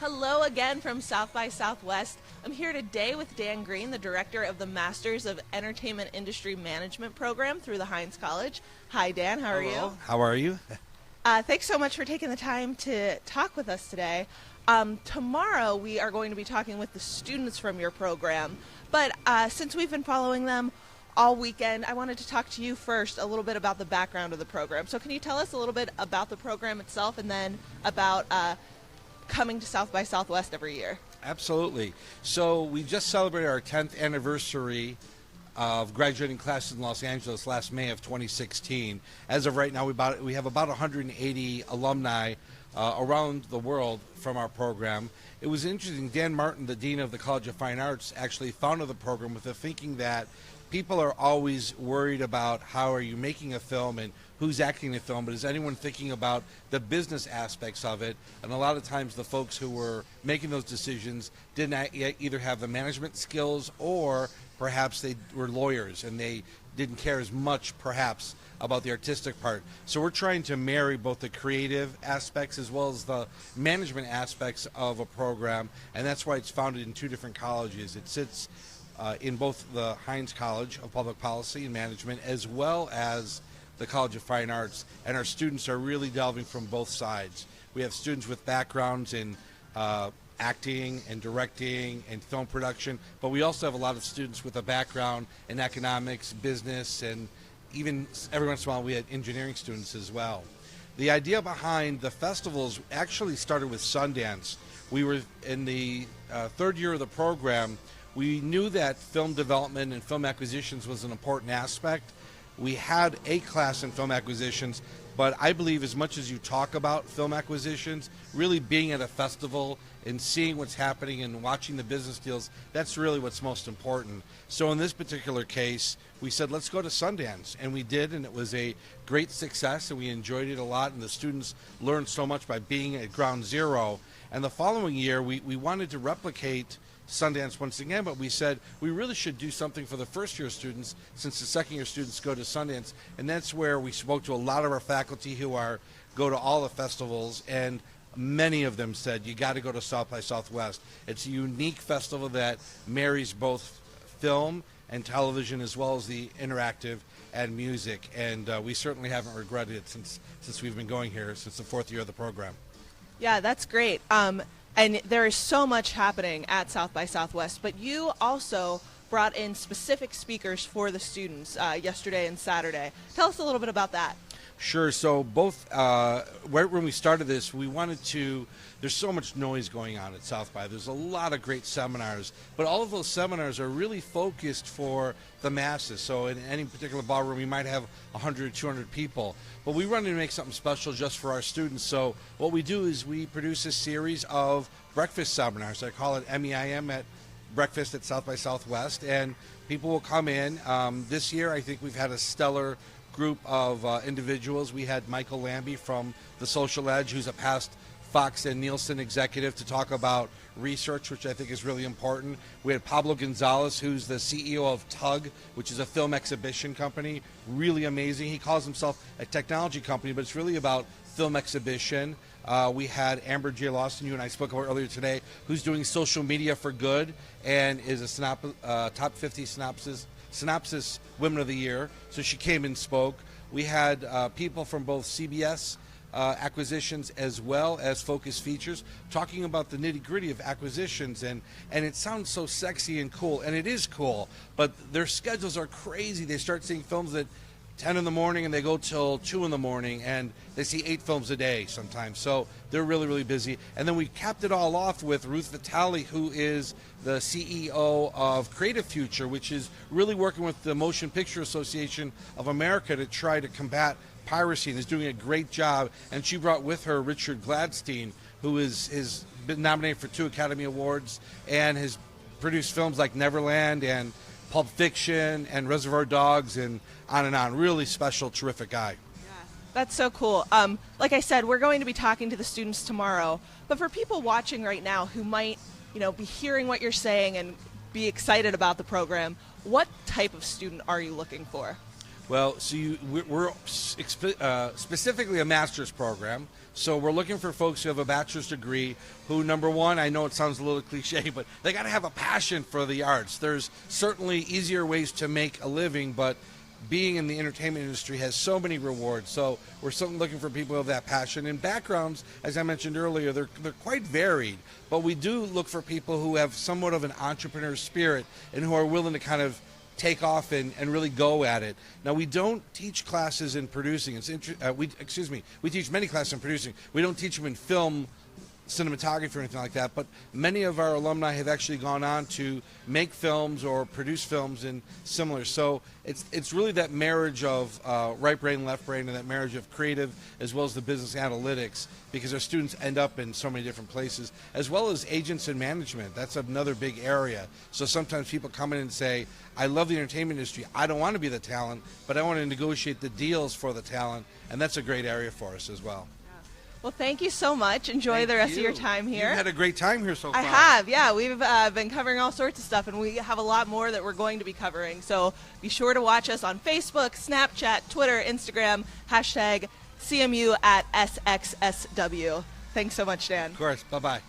Hello again from South by Southwest. I'm here today with Dan Green, the director of the Masters of Entertainment Industry Management program through the Heinz College. Hi, Dan. How are you? How are you? Thanks so much for taking the time to talk with us today. Tomorrow we are going to be talking with the students from your program, but since we've been following them all weekend, I wanted to talk to you first a little bit about the background of the program. So can you tell us a little bit about the program itself and then about coming to South by Southwest every year? Absolutely. So we just celebrated our 10th anniversary of graduating classes in Los Angeles last May of 2016. As of right now, we have about 180 alumni around the world from our program. It was interesting. Dan Martin, the Dean of the College of Fine Arts, actually founded the program with the thinking that people are always worried about how are you making a film and who's acting in the film, but is anyone thinking about the business aspects of it? And a lot of times the folks who were making those decisions didn't either have the management skills or perhaps they were lawyers and they didn't care as much perhaps about the artistic part. So we're trying to marry both the creative aspects as well as the management aspects of a program, and that's why it's founded in two different colleges. It sits in both the Heinz College of Public Policy and Management as well as the College of Fine Arts, and our students are really delving from both sides. We have students with backgrounds in acting and directing and film production, but we also have a lot of students with a background in economics, business, and even every once in a while we had engineering students as well. The idea behind the festivals actually started with Sundance. We were in the third year of the program. We knew that film development and film acquisitions was an important aspect. We had a class in film acquisitions, but I believe as much as you talk about film acquisitions, really being at a festival and seeing what's happening and watching the business deals, that's really what's most important. So in this particular case, we said, let's go to Sundance, and we did, and it was a great success, and we enjoyed it a lot, and the students learned so much by being at ground zero. And the following year, we wanted to replicate Sundance once again, but we said we really should do something for the first year students since the second year students go to Sundance, and that's where we spoke to a lot of our faculty who go to all the festivals, and many of them said you got to go to South by Southwest. It's a unique festival that marries both film and television as well as the interactive and music, and we certainly haven't regretted it since we've been going here since the fourth year of the program. Yeah, that's great. And there is so much happening at South by Southwest, but you also brought in specific speakers for the students yesterday and Saturday. Tell us a little bit about that. Sure. So both, right when we started this, we wanted to, there's so much noise going on at South by. There's a lot of great seminars, but all of those seminars are really focused for the masses. So in any particular ballroom, we might have 100, 200 people, but we wanted to make something special just for our students. So what we do is we produce a series of breakfast seminars. I call it MEIM at breakfast at South by Southwest, and people will come in. This year, I think we've had a stellar group of individuals. We had Michael Lambie from The Social Edge, who's a past Fox and Nielsen executive, to talk about research, which I think is really important. We had Pablo Gonzalez, who's the CEO of Tug, which is a film exhibition company. Really amazing. He calls himself a technology company, but it's really about film exhibition. We had Amber J. Lawson, you and I spoke about earlier today, who's doing social media for good and is a top 50 Synopsis Women of the Year. So she came and spoke. We had people from both CBS acquisitions as well as Focus Features talking about the nitty-gritty of acquisitions, and it sounds so sexy and cool, and it is cool, but their schedules are crazy. They start seeing films at 10 in the morning and they go till 2 in the morning, and they see 8 films a day sometimes. So they're really, really busy. And then we capped it all off with Ruth Vitale, who is the CEO of Creative Future, which is really working with the Motion Picture Association of America to try to combat piracy, and is doing a great job. And she brought with her Richard Gladstein, who is been nominated for 2 Academy Awards and has produced films like Neverland and Pulp Fiction and Reservoir Dogs and on and on. Really special, terrific guy. Yeah, that's so cool. Like I said, we're going to be talking to the students tomorrow, but for people watching right now who might, be hearing what you're saying and be excited about the program, what type of student are you looking for? Well, so we're specifically a master's program. So we're looking for folks who have a bachelor's degree who, number one, I know it sounds a little cliche, but they got to have a passion for the arts. There's certainly easier ways to make a living, but being in the entertainment industry has so many rewards. So we're certainly looking for people who have that passion. And backgrounds, as I mentioned earlier, they're quite varied. But we do look for people who have somewhat of an entrepreneur spirit and who are willing to kind of take off and really go at it. Now, we don't teach classes in producing. We teach many classes in producing. We don't teach them in film, cinematography, or anything like that, but many of our alumni have actually gone on to make films or produce films and similar. So it's really that marriage of right brain, left brain, and that marriage of creative as well as the business analytics, because our students end up in so many different places, as well as agents and management. That's another big area. So sometimes people come in and say, I love the entertainment industry. I don't want to be the talent, but I want to negotiate the deals for the talent, and that's a great area for us as well. Well, thank you so much. Enjoy the rest of your time here. You've had a great time here so far. I have, yeah. We've been covering all sorts of stuff, and we have a lot more that we're going to be covering. So be sure to watch us on Facebook, Snapchat, Twitter, Instagram, #CMU at SXSW. Thanks so much, Dan. Of course. Bye-bye.